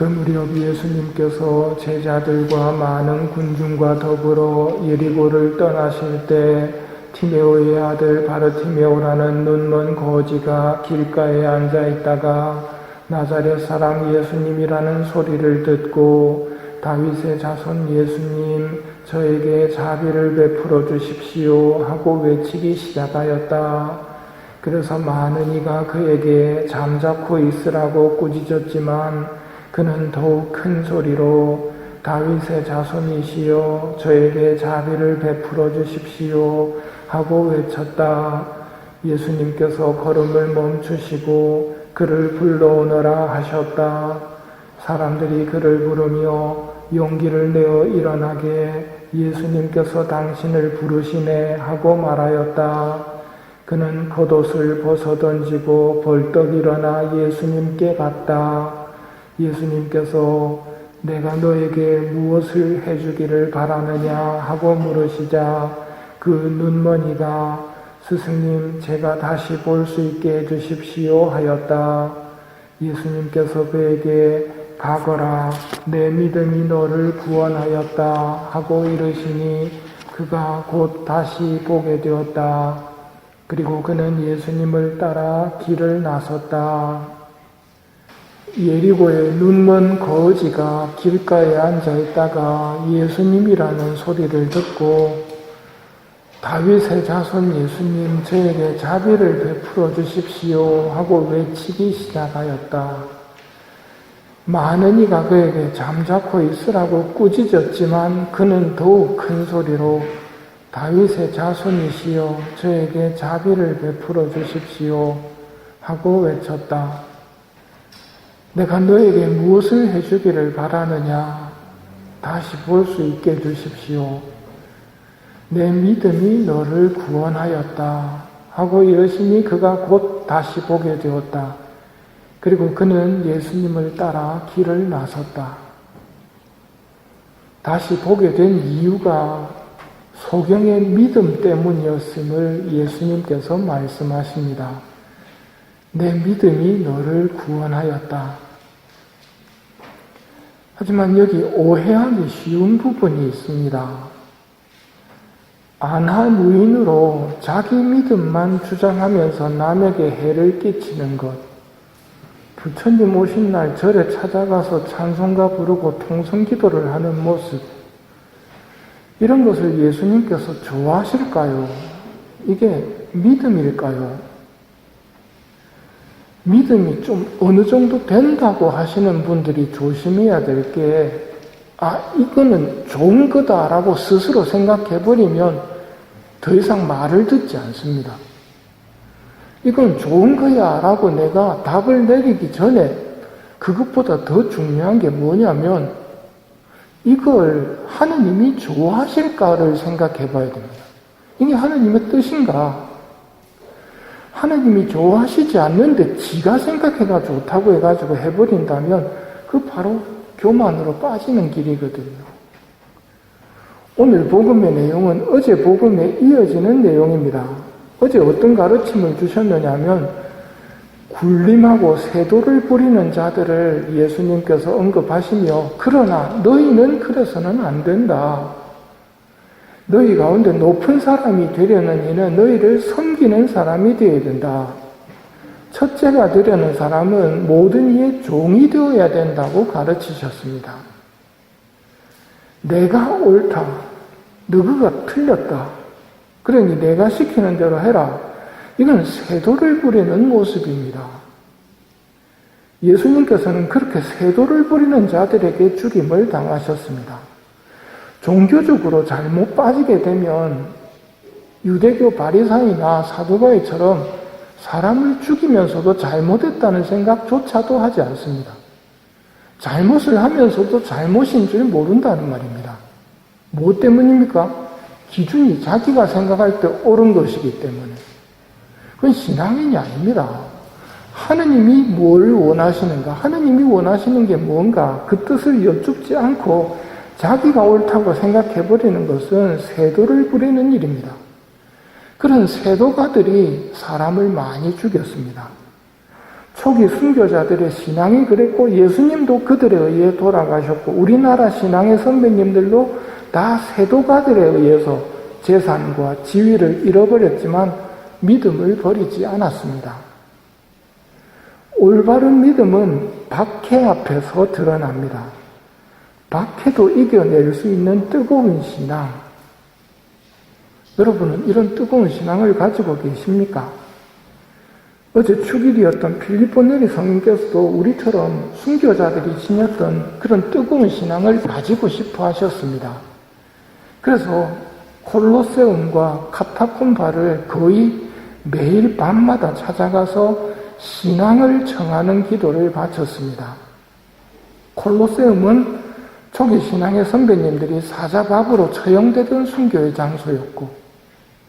그 무렵 예수님께서 제자들과 많은 군중과 더불어 예리고를 떠나실 때 티메오의 아들 바르티메오라는 눈먼 거지가 길가에 앉아 있다가 나자렛 사람 예수님이라는 소리를 듣고 다윗의 자손 예수님, 저에게 자비를 베풀어 주십시오 하고 외치기 시작하였다. 그래서 많은 이가 그에게 잠자코 있으라고 꾸짖었지만 그는 더욱 큰 소리로 다윗의 자손이시여 저에게 자비를 베풀어 주십시오 하고 외쳤다. 예수님께서 걸음을 멈추시고 그를 불러오너라 하셨다. 사람들이 그를 부르며 용기를 내어 일어나게 예수님께서 당신을 부르시네 하고 말하였다. 그는 겉옷을 벗어던지고 벌떡 일어나 예수님께 갔다. 예수님께서 내가 너에게 무엇을 해주기를 바라느냐 하고 물으시자 그 눈먼이가 스승님 제가 다시 볼 수 있게 해주십시오 하였다. 예수님께서 그에게 가거라 내 믿음이 너를 구원하였다 하고 이르시니 그가 곧 다시 보게 되었다. 그리고 그는 예수님을 따라 길을 나섰다. 예리고의 눈먼 거지가 길가에 앉아 있다가 예수님이라는 소리를 듣고 다윗의 자손 예수님 저에게 자비를 베풀어 주십시오 하고 외치기 시작하였다. 많은 이가 그에게 잠자코 있으라고 꾸짖었지만 그는 더욱 큰 소리로 다윗의 자손이시여 저에게 자비를 베풀어 주십시오 하고 외쳤다. 내가 너에게 무엇을 해주기를 바라느냐? 다시 볼 수 있게 해주십시오. 내 믿음이 너를 구원하였다 하고 이러시니 그가 곧 다시 보게 되었다. 그리고 그는 예수님을 따라 길을 나섰다. 다시 보게 된 이유가 소경의 믿음 때문이었음을 예수님께서 말씀하십니다. 내 믿음이 너를 구원하였다. 하지만 여기 오해하기 쉬운 부분이 있습니다. 안하무인으로 자기 믿음만 주장하면서 남에게 해를 끼치는 것, 부처님 오신 날 절에 찾아가서 찬송가 부르고 통성기도를 하는 모습, 이런 것을 예수님께서 좋아하실까요? 이게 믿음일까요? 믿음이 좀 어느 정도 된다고 하시는 분들이 조심해야 될 게, 이거는 좋은 거다라고 스스로 생각해버리면 더 이상 말을 듣지 않습니다. 이건 좋은 거야 라고 내가 답을 내리기 전에 그것보다 더 중요한 게 뭐냐면 이걸 하느님이 좋아하실까를 생각해 봐야 됩니다. 이게 하느님의 뜻인가? 하느님이 좋아하시지 않는데 지가 생각해가 좋다고 해가지고 해버린다면 그 바로 교만으로 빠지는 길이거든요. 오늘 복음의 내용은 어제 복음에 이어지는 내용입니다. 어제 어떤 가르침을 주셨느냐면 굴림하고 세도를 부리는 자들을 예수님께서 언급하시며 그러나 너희는 그래서는 안 된다. 너희 가운데 높은 사람이 되려는 이는 너희를 섬기는 사람이 되어야 된다. 첫째가 되려는 사람은 모든 이의 종이 되어야 된다고 가르치셨습니다. 내가 옳다. 너가 틀렸다. 그러니 내가 시키는 대로 해라. 이건 세도를 부리는 모습입니다. 예수님께서는 그렇게 세도를 부리는 자들에게 죽임을 당하셨습니다. 종교적으로 잘못 빠지게 되면 유대교 바리사이나 사두가이처럼 사람을 죽이면서도 잘못했다는 생각조차도 하지 않습니다. 잘못을 하면서도 잘못인 줄 모른다는 말입니다. 뭐 때문입니까? 기준이 자기가 생각할 때 옳은 것이기 때문에. 그건 신앙인이 아닙니다. 하느님이 뭘 원하시는가? 하느님이 원하시는 게 뭔가? 그 뜻을 여쭙지 않고 자기가 옳다고 생각해버리는 것은 세도를 부리는 일입니다. 그런 세도가들이 사람을 많이 죽였습니다. 초기 순교자들의 신앙이 그랬고 예수님도 그들에 의해 돌아가셨고 우리나라 신앙의 선배님들도 다 세도가들에 의해서 재산과 지위를 잃어버렸지만 믿음을 버리지 않았습니다. 올바른 믿음은 박해 앞에서 드러납니다. 박해도 이겨낼 수 있는 뜨거운 신앙. 여러분은 이런 뜨거운 신앙을 가지고 계십니까? 어제 축일이었던 필리포 네리 성인께서도 우리처럼 순교자들이 지녔던 그런 뜨거운 신앙을 가지고 싶어 하셨습니다. 그래서 콜로세움과 카타콤바를 거의 매일 밤마다 찾아가서 신앙을 청하는 기도를 바쳤습니다. 콜로세움은 초기 신앙의 선배님들이 사자밥으로 처형되던 순교의 장소였고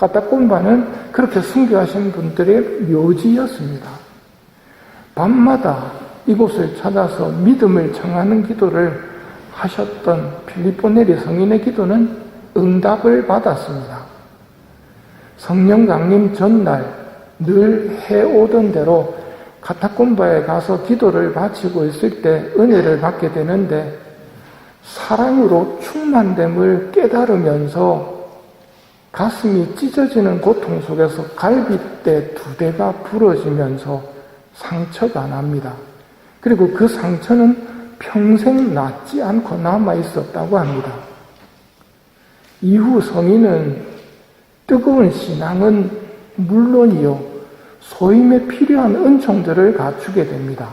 카타콤바는 그렇게 순교하신 분들의 묘지였습니다. 밤마다 이곳을 찾아서 믿음을 청하는 기도를 하셨던 필리포 네리 성인의 기도는 응답을 받았습니다. 성령 강림 전날 늘 해오던 대로 카타콤바에 가서 기도를 바치고 있을 때 은혜를 받게 되는데 사랑으로 충만됨을 깨달으면서 가슴이 찢어지는 고통 속에서 갈빗대 2대가 부러지면서 상처가 납니다. 그리고 그 상처는 평생 낫지 않고 남아 있었다고 합니다. 이후 성인은 뜨거운 신앙은 물론이요, 소임에 필요한 은총들을 갖추게 됩니다.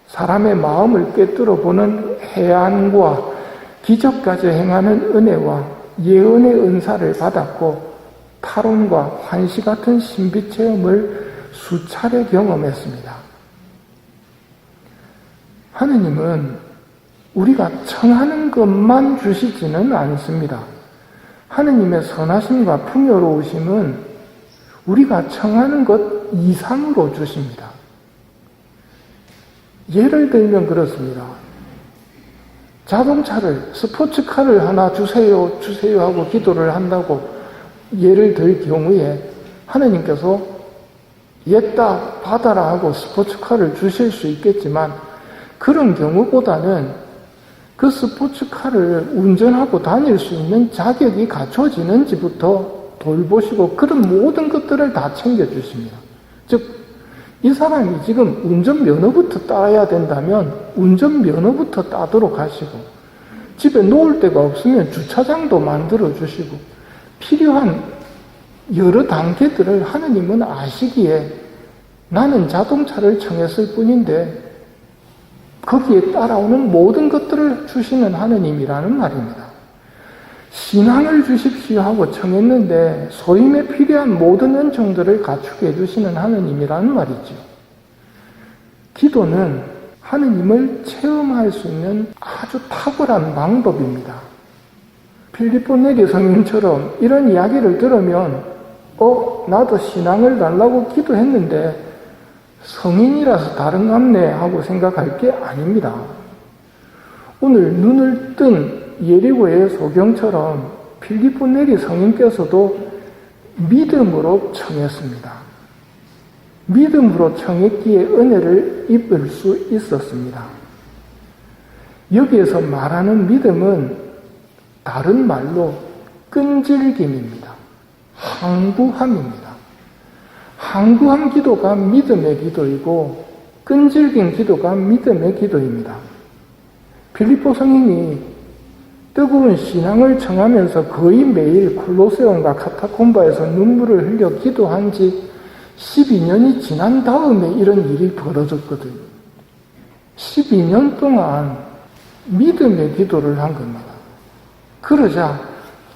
사람의 마음을 꿰뚫어 보는 해안과 기적까지 행하는 은혜와 예언의 은사를 받았고 탈원과 환시 같은 신비 체험을 수차례 경험했습니다. 하느님은 우리가 청하는 것만 주시지는 않습니다. 하느님의 선하심과 풍요로우심은 우리가 청하는 것 이상으로 주십니다. 예를 들면 그렇습니다. 자동차를, 스포츠카를 하나 주세요 하고 기도를 한다고 예를 들 경우에 하느님께서 옛다 받아라 하고 스포츠카를 주실 수 있겠지만 그런 경우보다는 그 스포츠카를 운전하고 다닐 수 있는 자격이 갖춰지는지부터 돌보시고 그런 모든 것들을 다 챙겨주십니다. 즉 이 사람이 지금 운전면허부터 따야 된다면 운전면허부터 따도록 하시고 집에 놓을 데가 없으면 주차장도 만들어 주시고 필요한 여러 단계들을 하느님은 아시기에 나는 자동차를 청했을 뿐인데 거기에 따라오는 모든 것들을 주시는 하느님이라는 말입니다. 신앙을 주십시오 하고 청했는데 소임에 필요한 모든 은총들을 갖추게 해주시는 하느님이라는 말이죠. 기도는 하느님을 체험할 수 있는 아주 탁월한 방법입니다. 필리포 네리 성인처럼 이런 이야기를 들으면 나도 신앙을 달라고 기도했는데 성인이라서 다른갑네 하고 생각할 게 아닙니다. 오늘 눈을 뜬 예리고의 소경처럼 필리포 네리 성인께서도 믿음으로 청했습니다. 믿음으로 청했기에 은혜를 입을 수 있었습니다. 여기에서 말하는 믿음은 다른 말로 끈질김입니다. 항구함입니다. 항구한 기도가 믿음의 기도이고 끈질긴 기도가 믿음의 기도입니다. 필리포 성인이 뜨거운 신앙을 청하면서 거의 매일 콜로세움과 카타콤바에서 눈물을 흘려 기도한 지 12년이 지난 다음에 이런 일이 벌어졌거든요. 12년 동안 믿음의 기도를 한 겁니다. 그러자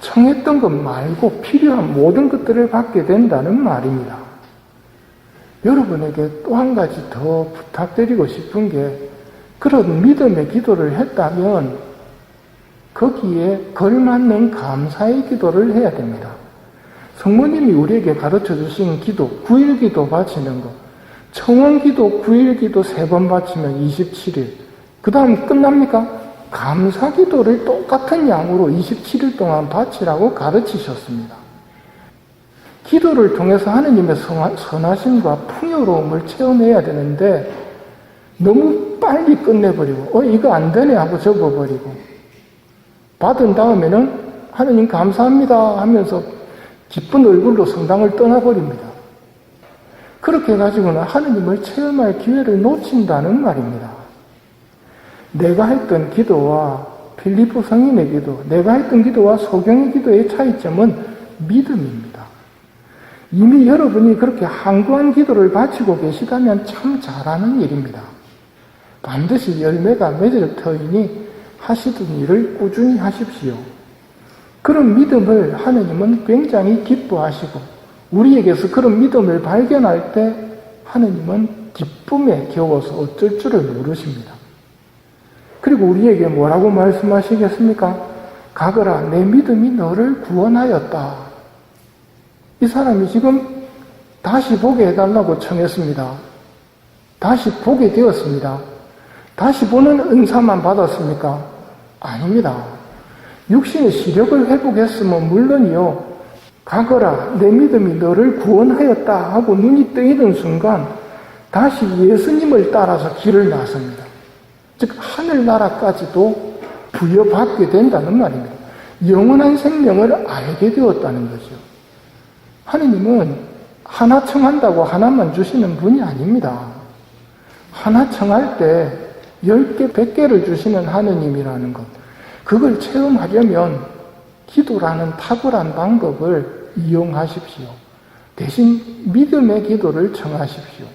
청했던 것 말고 필요한 모든 것들을 받게 된다는 말입니다. 여러분에게 또 한 가지 더 부탁드리고 싶은 게 그런 믿음의 기도를 했다면 거기에 걸맞는 감사의 기도를 해야 됩니다. 성모님이 우리에게 가르쳐 주신 기도, 9일 기도 바치는 것, 청원 기도, 9일 기도 3번 바치면 27일. 그 다음 끝납니까? 감사 기도를 똑같은 양으로 27일 동안 바치라고 가르치셨습니다. 기도를 통해서 하느님의 선하심과 풍요로움을 체험해야 되는데 너무 빨리 끝내버리고 이거 안 되네 하고 접어버리고 받은 다음에는 하느님 감사합니다 하면서 기쁜 얼굴로 성당을 떠나버립니다. 그렇게 해가지고는 하느님을 체험할 기회를 놓친다는 말입니다. 내가 했던 기도와 필리포 성인의 기도, 내가 했던 기도와 소경의 기도의 차이점은 믿음입니다. 이미 여러분이 그렇게 한구한 기도를 바치고 계시다면 참 잘하는 일입니다. 반드시 열매가 맺을 터이니 하시던 일을 꾸준히 하십시오. 그런 믿음을 하느님은 굉장히 기뻐하시고 우리에게서 그런 믿음을 발견할 때 하느님은 기쁨에 겨워서 어쩔 줄을 모르십니다. 그리고 우리에게 뭐라고 말씀하시겠습니까? 가거라, 내 믿음이 너를 구원하였다. 이 사람이 지금 다시 보게 해달라고 청했습니다. 다시 보게 되었습니다. 다시 보는 은사만 받았습니까? 아닙니다. 육신의 시력을 회복했으면 물론이요. 가거라, 내 믿음이 너를 구원하였다 하고 눈이 뜨이는 순간 다시 예수님을 따라서 길을 나섭니다. 즉 하늘나라까지도 부여받게 된다는 말입니다. 영원한 생명을 알게 되었다는 거죠. 하느님은 하나 청한다고 하나만 주시는 분이 아닙니다. 하나 청할 때 10개, 100개를 주시는 하느님이라는 것. 그걸 체험하려면 기도라는 탁월한 방법을 이용하십시오. 대신 믿음의 기도를 청하십시오.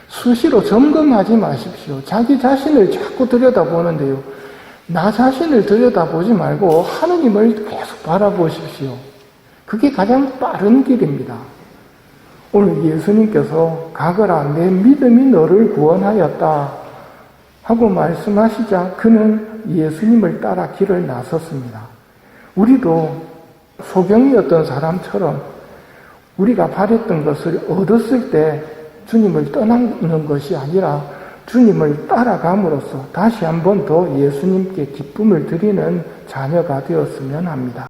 수시로 점검하지 마십시오. 자기 자신을 자꾸 들여다보는데요. 나 자신을 들여다보지 말고 하느님을 계속 바라보십시오. 그게 가장 빠른 길입니다. 오늘 예수님께서 가거라, 내 믿음이 너를 구원하였다 하고 말씀하시자 그는 예수님을 따라 길을 나섰습니다. 우리도 소경이었던 사람처럼 우리가 바랬던 것을 얻었을 때 주님을 떠나는 것이 아니라 주님을 따라감으로써 다시 한 번 더 예수님께 기쁨을 드리는 자녀가 되었으면 합니다.